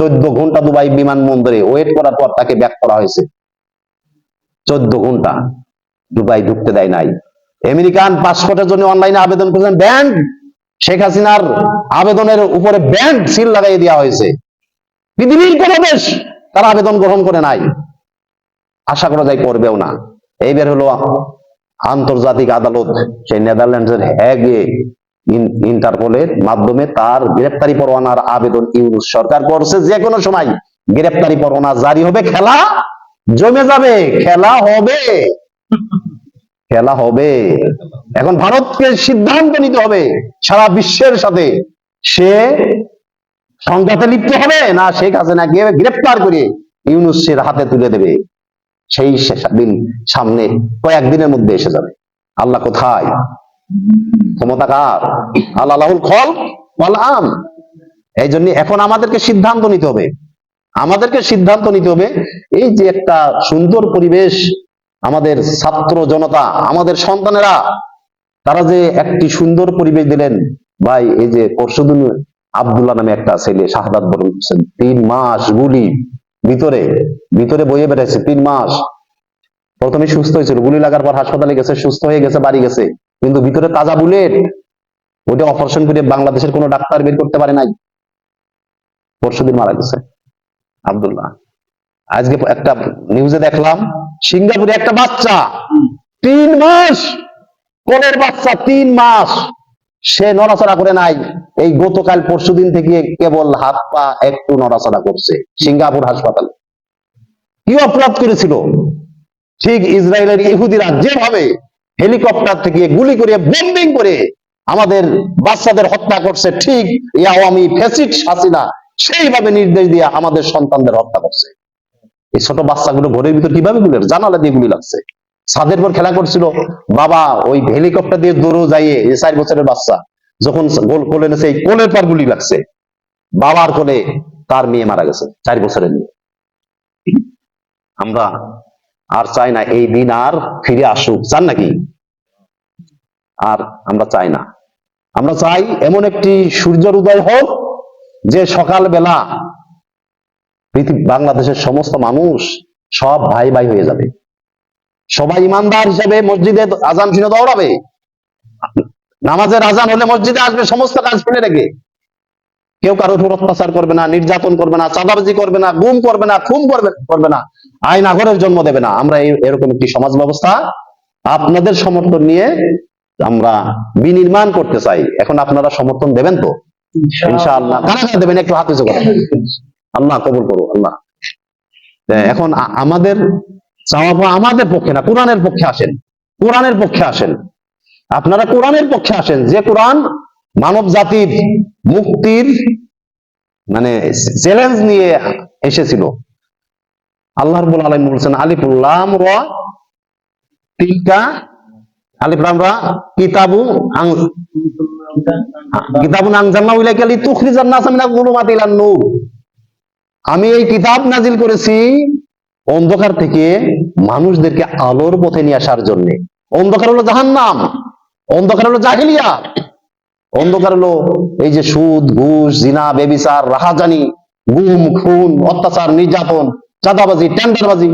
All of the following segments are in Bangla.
14 ঘন্টা দুবাই বিমানবন্দরে ওয়েট করার পর তাকে ব্যাক করা হয়েছে। 14 ঘন্টা দুবাই ঢুকতে দেয় নাই। আমেরিকান পাসপোর্টের জন্য অনলাইনে আবেদন করেছেন, ব্যান্ড। শেখ হাসিনার আবেদনের উপরে ব্যান্ড সিল লাগাই দেওয়া হয়েছে। পৃথিবীর কোন দেশ তার আবেদন গ্রহণ করে নাই, আশা করা যায় করবেও না। এইবার হলো আন্তর্জাতিক আদালত, সেই নেদারল্যান্ডসের হ্যাগে ইন্টারপোলের মাধ্যমে তার গ্রেফতারি পরোয়ানার আবেদন ইউনূস সরকার করছে। যে কোনো সময় গ্রেফতারি পরোয়ানা জারি হবে, খেলা জমে যাবে, খেলা হবে, খেলা হবে। এখন ভারতকে সিদ্ধান্ত নিতে হবে সারা বিশ্বের সাথে, সে সংঘাতে লিপ্ত হবে না শেখ হাসিনাকে গ্রেফতার করে ইউনূসের হাতে তুলে দেবে। সেই দিন সামনে কয়েকদিনের মধ্যে এসে যাবে। আল্লাহ কোথায়? ক্ষমতা কার? আল্লাহুল খলক ওয়াল আমর। এই জন্য এখন আমাদেরকে সিদ্ধান্ত নিতে হবে, আমাদেরকে সিদ্ধান্ত নিতে হবে। এই যে একটা সুন্দর পরিবেশ, আমাদের ছাত্র জনতা, আমাদের সন্তানেরা, তারা যে একটি সুন্দর পরিবেশ দিলেন ভাই। এই যে পরশুদিন আব্দুল্লাহ নামে একটা ছেলে শাহাদাত বরণ করছেন, 3 মাস গুলি ভিতরে ভিতরে বইয়ে বেড়াইছে। 3 মাস প্রথমে সুস্থ হয়েছিল, গুলি লাগার পর হাসপাতালে গেছে, সুস্থ হয়ে গেছে, বাড়ি গেছে, কিন্তু ভিতরে তাজা বুলেট। ওটা অপারেশন করে বাংলাদেশের কোনো ডাক্তার বের করতে পারে নাই। পরশুদিন মারা গেছে আব্দুল্লাহ। আজকে একটা নিউজে দেখলাম, সিঙ্গাপুরে একটা বাচ্চা 3 মাস, কোলের বাচ্চা 3 মাস, সে নড়াচড়া করে নাই। এই গতকাল পরশুদিন থেকে কেবল হাত পা একটু নড়াচড়া করছে সিঙ্গাপুর হাসপাতালে। কি অপরাধ করেছিল? ঠিক ইসরায়েলের ইহুদিরা যেভাবে হেলিকপ্টার থেকে গুলি করে বোম্বিং করে আমাদের বাচ্চাদের হত্যা করছে, ঠিক এই আওয়ামী ফ্যাসিস্ট হাসিনা সেইভাবে নির্দেশ দিয়ে আমাদের সন্তানদের হত্যা করছে। এই ছোট বাচ্চাগুলো ঘরের ভিতর কিভাবে গুলি, জানালা দিয়ে গুলি লাগছে। ছাদের পর খেলা করছিল, বাবা ওই হেলিকপ্টার দিয়ে দৌড়ো যাইয়ে 4 বছরের বাচ্চা যখন গোল কোলে নেছে, এই কোলের পর গুলি লাগছে। বাবার কোলে তার মেয়ে মারা গেছে, 4 বছরের মেয়ে। আমরা আর চাই না এই দিন আর ফিরে আসুক। চান নাকি? আর আমরা চাই না। আমরা চাই এমন একটি সূর্যের উদয় হোক যে সকালবেলা বাংলাদেশের সমস্ত মানুষ সব ভাই ভাই হয়ে যাবে, সবাই ইমানদার হিসেবে মসজিদে আজান শুনে দৌড়াবে, নামাজের আজান হলে মসজিদে আসবে, সমস্ত কাজ ফেলে রেখে। কেউ কারোর উপর অত্যাচার করবে না, নির্যাতন করবে না, চাঁদাবাজি করবে না, গুম করবে না, খুন করবে না, আইন আগরের জন্ম দেবে না। আমরা এরকম একটি সমাজ ব্যবস্থা আপনাদের সমর্থন নিয়ে আমরা বিনির্মাণ করতে চাই। এখন আপনারা সমর্থন দেবেন তো? ইনশাআল্লাহ। কারা দেবেন একটু হাত উঁচু করেন। আল্লাহ কবুল করুন। আল্লাহ। এখন আমাদের চাওয়া আমাদের পক্ষে না, কোরআনের পক্ষে আসেন, কোরআনের পক্ষে আসেন। আপনারা কোরআনের পক্ষে আসেন, যে কোরআন মানব জাতির মুক্তির মানে চ্যালেঞ্জ নিয়ে এসেছিল। আল্লাহ রাব্বুল আলামিন বলেছেন, আলিফ লাম রা তিলকা, আলিফ লাম রা কিতাবুন আনজালনাহু ইলাইকা লিতুখরিজান নাসা মিনাজ যুলুমাতি ইলান নূর। আমি এই কিতাব নাজিল করেছি অন্ধকার থেকে মানুষদেরকে আলোর পথে নিয়ে আসার জন্য। অন্ধকার হলো জাহান্নাম, অন্ধকার হলো জাহিলিয়াত, অন্ধকার হলো এই যে সুদ, ঘুষ, জিনা, ব্যভিচার, রাহাজানি, গুম, খুন, অত্যাচার, নির্যাতন, চাঁদাবাজি, টেন্ডারবাজি,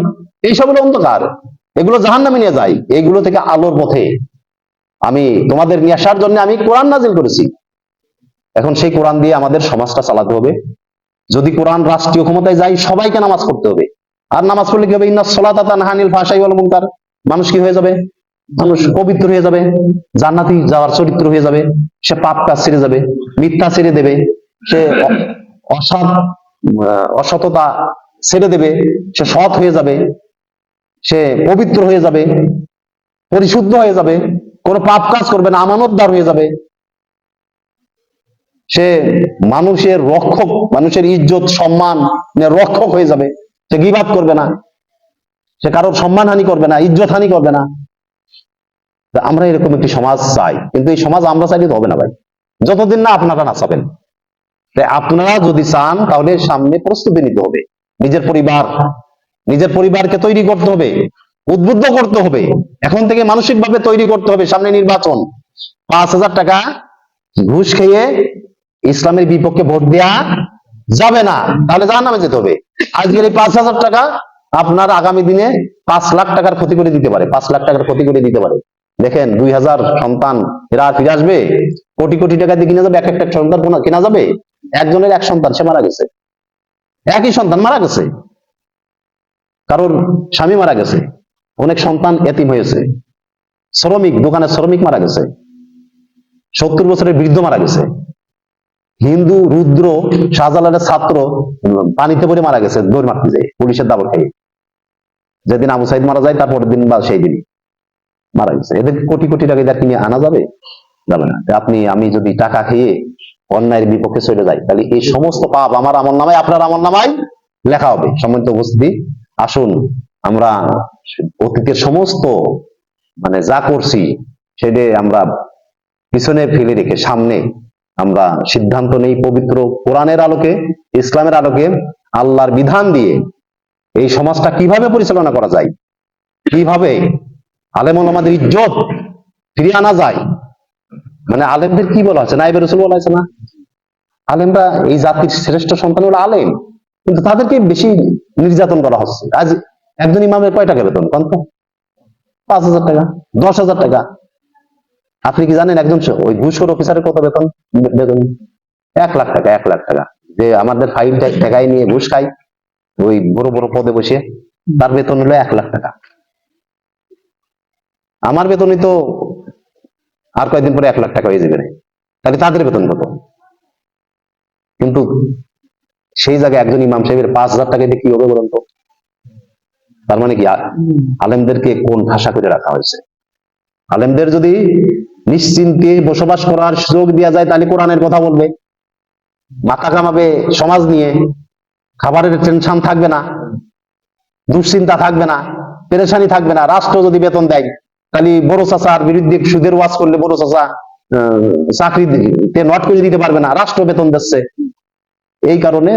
এইসব হলো অন্ধকার। এগুলো জাহান্নামে নিয়ে যায়। এইগুলো থেকে আলোর পথে আমি তোমাদের নিয়ে আসার জন্য আমি কোরআন নাজিল করেছি। এখন সেই কোরআন দিয়ে আমাদের সমাজটা চালাতে হবে। যদি কোরআন রাষ্ট্রীয় ক্ষমতায় যায়, সবাইকে নামাজ পড়তে হবে। আর নামাজ পড়লে কি হবে? ইন্নাস সালাতা তানহা আনিল ফাহশাই ওয়াল মুনকার। মানুষ কি হয়ে যাবে? মানুষ পবিত্র হয়ে যাবে, জান্নাতি যাওয়ার চরিত্র হয়ে যাবে। সে পাপ কাজ ছেড়ে যাবে, মিথ্যা ছেড়ে দেবে, সে অসততা ছেড়ে দেবে, সে সৎ হয়ে যাবে, সে পবিত্র হয়ে যাবে, পরিশুদ্ধ হয়ে যাবে, কোনো পাপ কাজ করবে না, আমানতদার হয়ে যাবে। সে মানুষের রক্ষক, মানুষের ইজ্জত সম্মান রক্ষক হয়ে যাবে। সে গীবাত করবে না, সে কারোর সম্মানহানি করবে না, ইজ্জত হানি করবে না। আমরা এরকম একটি সমাজ চাই, কিন্তু এই সমাজ আমরা চাইলে হবে না ভাই, যতদিন না আপনারা না চাবেন। তাই আপনারা যদি চান তাহলে সামনে প্রস্তুতি নিতে হবে। নিজের পরিবারকে তৈরি করতে হবে, উদ্বুদ্ধ করতে হবে, এখন থেকে মানসিক ভাবে তৈরি করতে হবে। সামনে নির্বাচন, 5,000 টাকা ঘুষ খেয়ে ইসলামের বিপক্ষে ভোট দেয়া যাবে না, তাহলে জাহান্নামে যেতে হবে। আজকের এই 5,000 টাকা আপনার আগামী দিনে 5 লাখ টাকার ক্ষতি করে দিতে পারে, 5 লাখ টাকার ক্ষতি করে দিতে পারে। দেখেন 2,000 সন্তান এরা আর ফিরে আসবে? কোটি কোটি টাকা দিয়ে কিনা যাবে, এক একটা সন্তান কেনা যাবে? একজনের এক সন্তান, সে মারা গেছে, একই সন্তান মারা গেছে, কারোর স্বামী মারা গেছে, অনেক সন্তান এতিম হয়েছে, শ্রমিক, দোকানের শ্রমিক মারা গেছে, 70 বছরের বৃদ্ধ মারা গেছে, হিন্দু রুদ্র শাহজালালের ছাত্র পানিতে পড়ে মারা গেছে দৌড় মারতে যায় পুলিশের দাবর খেয়ে। যেদিন আবু সাইদ মারা যায় তারপরের দিন বা সেই দিন মারা গেছে। এদের কোটি কোটি টাকা এদের কিনে আনা যাবে? যাবে না। আমি যদি টাকা খেয়ে অন্যায়ের বিপক্ষে চলে যাই, তাহলে এই সমস্ত পাপ আমার আমলনামায়, আপনার আমলনামায় লেখা হবে। সম্মানিত উপস্থিতি, আসুন আমরা অতীতের সমস্ত যা করছি সেটা আমরা পিছনে ফেলে রেখে সামনে আমরা সিদ্ধান্ত নেই পবিত্র কোরআনের আলোকে, ইসলামের আলোকে, আল্লাহর বিধান দিয়ে এই সমাজটা কিভাবে পরিচালনা করা যায়, কিভাবে আলেম ওলামাদের ইজ্জত ফিরিয়ে আনা যায়। আলেমদের কি বলা হচ্ছে, নাইবে রাসূল বলা হয়েছে না, আলেমরা এই জাতির শ্রেষ্ঠ সন্তান হলো আলেম, কিন্তু তাদেরকে বেশি নির্যাতন করা হচ্ছে। আজ একজন ইমামের কয় টাকা বেতন? কত? 5,000 টাকা, 10,000 টাকা। আপনি কি জানেন একজন ওই ঘুষখোর অফিসারের কত বেতন? বেতন 1 লাখ টাকা, 1 লাখ টাকা। যে আমাদের ফাইল টাকায় নিয়ে ঘুষ খাই, ওই বড় বড় পদে বসে, তার বেতন হলো 1 লাখ টাকা। আমার বেতনই তো আর কয়েকদিন পরে 1 লাখ টাকা হয়ে যাবে না, তাহলে তাদের বেতন কত? কিন্তু সেই জায়গায় একজন ইমাম সাহেবের 5,000 টাকা দিয়ে কি হবে বলুন তো? তার মানে কি আলেমদেরকে কোন ভাষা করে রাখা হয়েছে? আলেমদের যদি নিশ্চিন্তে বসবাস করার সুযোগ দেওয়া যায়, তাহলে কোরআনের কথা বলবে, মাথা কামাবে সমাজ নিয়ে, খাবারের টেনশন থাকবে না, দুশ্চিন্তা থাকবে না, পেরেশানি থাকবে না। রাষ্ট্র যদি বেতন দেয়, তাহলে বড় চাচার বিরুদ্ধে সুদের ওয়াজ করলে বড় চাচা চাকরিতে নট করে দিতে পারবে না, রাষ্ট্র বেতন দিচ্ছে। এই কারণে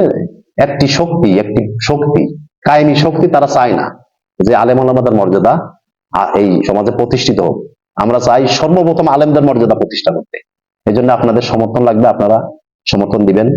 একটি শক্তি কায়েমি শক্তি তারা চায় না যে আলেম ওলামাদের মর্যাদা এই সমাজে প্রতিষ্ঠিত হোক। আমরা চাই সর্বপ্রথম আলেমদের মর্যাদা প্রতিষ্ঠা করতে। এই জন্য আপনাদের সমর্থন লাগবে, আপনারা সমর্থন দিবেন।